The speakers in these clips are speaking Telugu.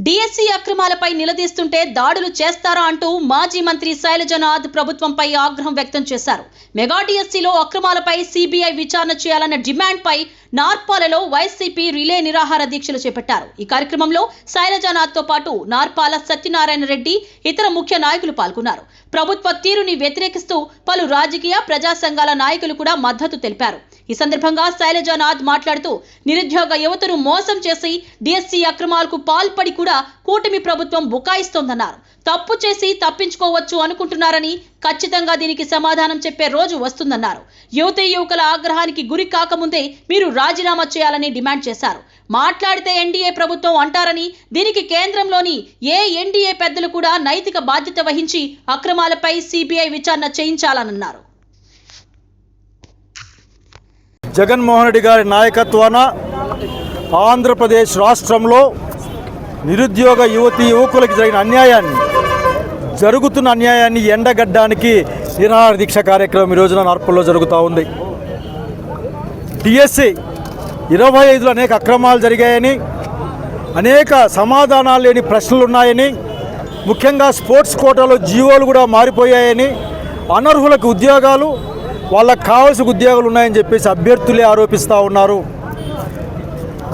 డిఎస్సి అక్రమాలపై నిలదీస్తుంటే దాడులు చేస్తారా అంటూ మాజీ మంత్రి శైలజనాథ్ ప్రభుత్వంపై ఆగ్రహం వ్యక్తం చేశారు. మెగా డిఎస్సిలో అక్రమాలపై సిబిఐ విచారణ చేయాలన్న డిమాండ్పై నార్పాలలో వైసీపీ రిలే నిరాహార దీక్షలు చేపట్టారు. ఈ కార్యక్రమంలో శైలజనాథ్తో పాటు నార్పాల సత్యనారాయణ రెడ్డి, ఇతర ముఖ్య నాయకులు పాల్గొన్నారు. ప్రభుత్వ తీరుని వ్యతిరేకిస్తూ పలు రాజకీయ ప్రజా సంఘాల నాయకులు కూడా మద్దతు తెలిపారు. ఈ సందర్భంగా శైలజనాథ్ మాట్లాడుతూ నిరుద్యోగ యువతను మోసం చేసి డిఎస్సి అక్రమాలకు పాల్పడి కూడా కూటమి ప్రభుత్వం బుకాయిస్తోందన్నారు. తప్పు చేసి తప్పించుకోవచ్చు అనుకుంటున్నారని, ఖచ్చితంగా దీనికి సమాధానం చెప్పే రోజు వస్తుందన్నారు. యువకుల ఆగ్రహానికి గురి కాకముందే మీరు రాజీనామా చేయాలని డిమాండ్ చేశారు. మాట్లాడితే ఎన్డీఏ ప్రభుత్వం అంటారని, దీనికి కేంద్రంలోని ఏ ఎన్డీఏ పెద్దలు కూడా నైతిక బాధ్యత వహించి అక్రమాలపై సిబిఐ విచారణ చేయించాలన్నారు. జగన్మోహన్ రెడ్డి గారి నాయకత్వాన ఆంధ్రప్రదేశ్ రాష్ట్రంలో నిరుద్యోగ యువకులకు జరుగుతున్న అన్యాయాన్ని ఎండగడ్డానికి నిరాహార దీక్ష కార్యక్రమం ఈ రోజున నార్పల్లో జరుగుతూ ఉంది. డిఎస్సి 25లో అనేక అక్రమాలు జరిగాయని, అనేక సమాధానాలు లేని ప్రశ్నలు ఉన్నాయని, ముఖ్యంగా స్పోర్ట్స్ కోటాలో జీవోలు కూడా మారిపోయాయని, అనర్హులకు ఉద్యోగాలు, వాళ్ళకు కావాల్సిన ఉద్యోగాలు ఉన్నాయని చెప్పేసి అభ్యర్థులే ఆరోపిస్తూ ఉన్నారు.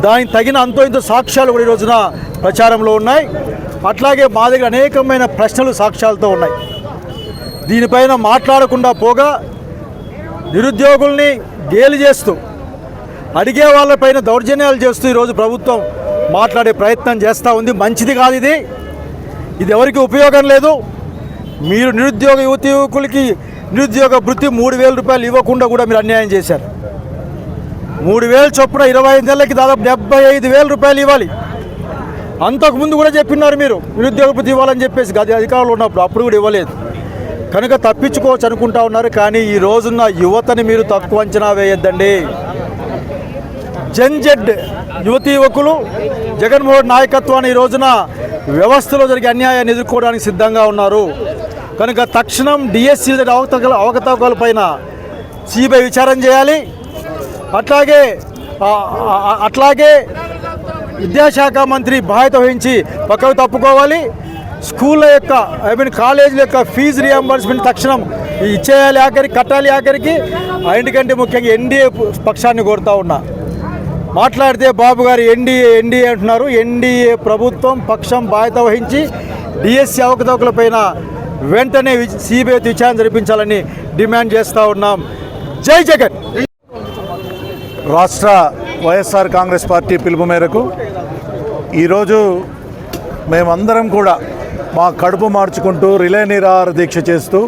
దానికి తగిన అంతో ఇంతో సాక్ష్యాలు కూడా ఈ రోజున ప్రచారంలో ఉన్నాయి. అట్లాగే మా దగ్గర అనేకమైన ప్రశ్నలు సాక్ష్యాలతో ఉన్నాయి. దీనిపైన మాట్లాడకుండా పోగా నిరుద్యోగుల్ని గేలి చేస్తూ, అడిగే వాళ్ళపైన దౌర్జన్యాలు చేస్తూ ఈరోజు ప్రభుత్వం మాట్లాడే ప్రయత్నం చేస్తూ ఉంది. మంచిది కాదు ఇది ఎవరికి ఉపయోగం లేదు. మీరు నిరుద్యోగ యువకులకి నిరుద్యోగ భృతి 3,000 రూపాయలు ఇవ్వకుండా కూడా మీరు అన్యాయం చేశారు. 3,000 చొప్పున 25 నెలలకి దాదాపు 75,000 రూపాయలు ఇవ్వాలి. అంతకుముందు కూడా చెప్పినారు మీరు నిరుద్యోగ భృతి ఇవ్వాలని చెప్పేసి అధికారులు ఉన్నప్పుడు, అప్పుడు కూడా ఇవ్వలేదు. కనుక తప్పించుకోవచ్చు అనుకుంటా ఉన్నారు. కానీ ఈ రోజున్న యువతని మీరు తక్కువ అంచనా వేయొద్దండి. జెడ్ యువకులు జగన్మోహన్ నాయకత్వాన్ని ఈ రోజున వ్యవస్థలో జరిగే అన్యాయాన్ని ఎదుర్కోవడానికి సిద్ధంగా ఉన్నారు. కనుక తక్షణం డిఎస్సి అవకతవకల పైన సిబిఐ విచారణ చేయాలి. అట్లాగే విద్యాశాఖ మంత్రి బాధ్యత వహించి పక్కకు తప్పుకోవాలి. స్కూళ్ళ యొక్క కాలేజీల యొక్క ఫీజు రియంబర్స్మెంట్ తక్షణం ఇచ్చేయాలి, కట్టాలి. అన్నిటికంటే ముఖ్యంగా ఎన్డీఏ పక్షాన్ని కోరుతా ఉన్నా. మాట్లాడితే బాబు గారు ఎన్డీఏ అంటున్నారు. ఎన్డీఏ ప్రభుత్వం పక్షం బాధ్యత వహించి డిఎస్సి అవకతవకలపైన వెంటనే సిబిఐ విచారణ జరిపించాలని డిమాండ్ చేస్తూ ఉన్నాం. జై జగన్. రాష్ట్ర వైఎస్ఆర్ కాంగ్రెస్ పార్టీ పిలుపు మేరకు ఈరోజు మేమందరం కూడా మా కడుపు మార్చుకుంటూ రిలే నిరాహార దీక్ష చేస్తూ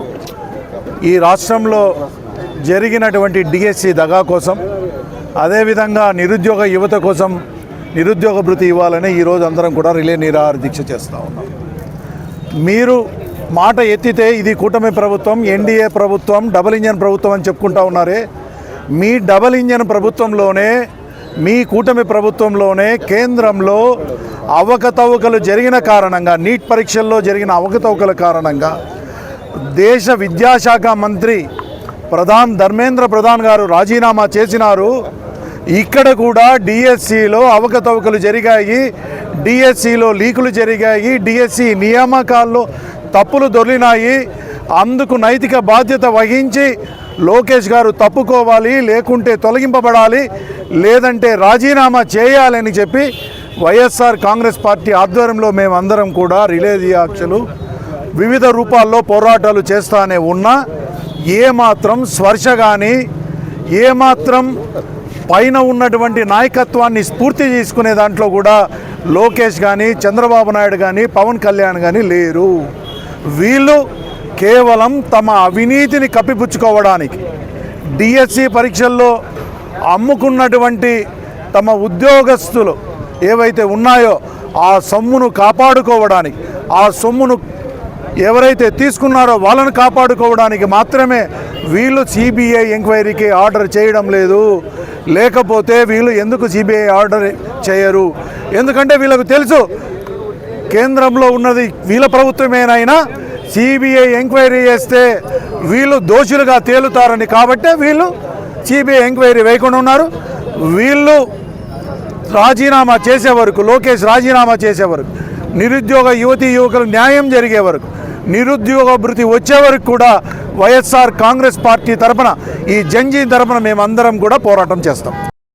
ఈ రాష్ట్రంలో జరిగినటువంటి డిఎస్సి దగా కోసం, అదేవిధంగా నిరుద్యోగ యువత కోసం నిరుద్యోగ భృతి ఇవ్వాలని ఈరోజు అందరం కూడా రిలే నిరాహార దీక్ష చేస్తూ ఉన్నాం. మీరు మాట ఎత్తితే ఇది కూటమి ప్రభుత్వం, ఎన్డీఏ ప్రభుత్వం, డబుల్ ఇంజన్ ప్రభుత్వం అని చెప్పుకుంటా ఉన్నారే. మీ డబుల్ ఇంజన్ ప్రభుత్వంలోనే, మీ కూటమి ప్రభుత్వంలోనే కేంద్రంలో అవకతవకలు జరిగిన కారణంగా, నీట్ పరీక్షల్లో జరిగిన అవకతవకల కారణంగా దేశ విద్యాశాఖ మంత్రి ధర్మేంద్ర ప్రధాన్ గారు రాజీనామా చేసినారు. ఇక్కడ కూడా డిఎస్సిలో అవకతవకలు జరిగాయి, డిఎస్సిలో లీకులు జరిగాయి, డిఎస్సి నియామకాల్లో తప్పులు దొర్లినాయి. అందుకు నైతిక బాధ్యత వహించి లోకేష్ గారు తప్పుకోవాలి, లేకుంటే తొలగింపబడాలి, లేదంటే రాజీనామా చేయాలని చెప్పి వైఎస్ఆర్ కాంగ్రెస్ పార్టీ ఆధ్వర్యంలో మేమందరం కూడా రిలే దీక్షలు వివిధ రూపాల్లో పోరాటాలు చేస్తానే ఉన్నా ఏమాత్రం స్పర్శ కానీ, ఏమాత్రం పైన ఉన్నటువంటి నాయకత్వాన్ని స్ఫూర్తి తీసుకునే దాంట్లో కూడా లోకేష్ కానీ, చంద్రబాబు నాయుడు కానీ, పవన్ కళ్యాణ్ కానీ లేరు. వీళ్ళు కేవలం తమ అవినీతిని కప్పిపుచ్చుకోవడానికి, డిఎస్సి పరీక్షల్లో అమ్ముకున్నటువంటి తమ ఉద్యోగస్తులు ఏవైతే ఉన్నాయో ఆ సొమ్మును కాపాడుకోవడానికి, ఆ సొమ్మును ఎవరైతే తీసుకున్నారో వాళ్ళను కాపాడుకోవడానికి మాత్రమే వీళ్ళు సిబిఐ ఎంక్వైరీకి ఆర్డర్ చేయడం లేదు. లేకపోతే వీళ్ళు ఎందుకు సిబిఐ ఆర్డర్ చేయరు? ఎందుకంటే వీళ్ళకు తెలుసు కేంద్రంలో ఉన్నది వీళ్ళ ప్రభుత్వమేనైనా సిబిఐ ఎంక్వైరీ చేస్తే వీళ్ళు దోషులుగా తేలుతారని. కాబట్టే వీళ్ళు సిబిఐ ఎంక్వైరీ వేయకుండా ఉన్నారు. వీళ్ళు రాజీనామా చేసే వరకు, లోకేష్ రాజీనామా చేసే వరకు నిరుద్యోగ యువతీ యువకులు న్యాయం జరిగే వరకు, నిరుద్యోగ భృతి వచ్చే వరకు కూడా వైఎస్ఆర్ కాంగ్రెస్ పార్టీ తరపున, ఈ జంజీ తరపున మేమందరం కూడా పోరాటం చేస్తాం.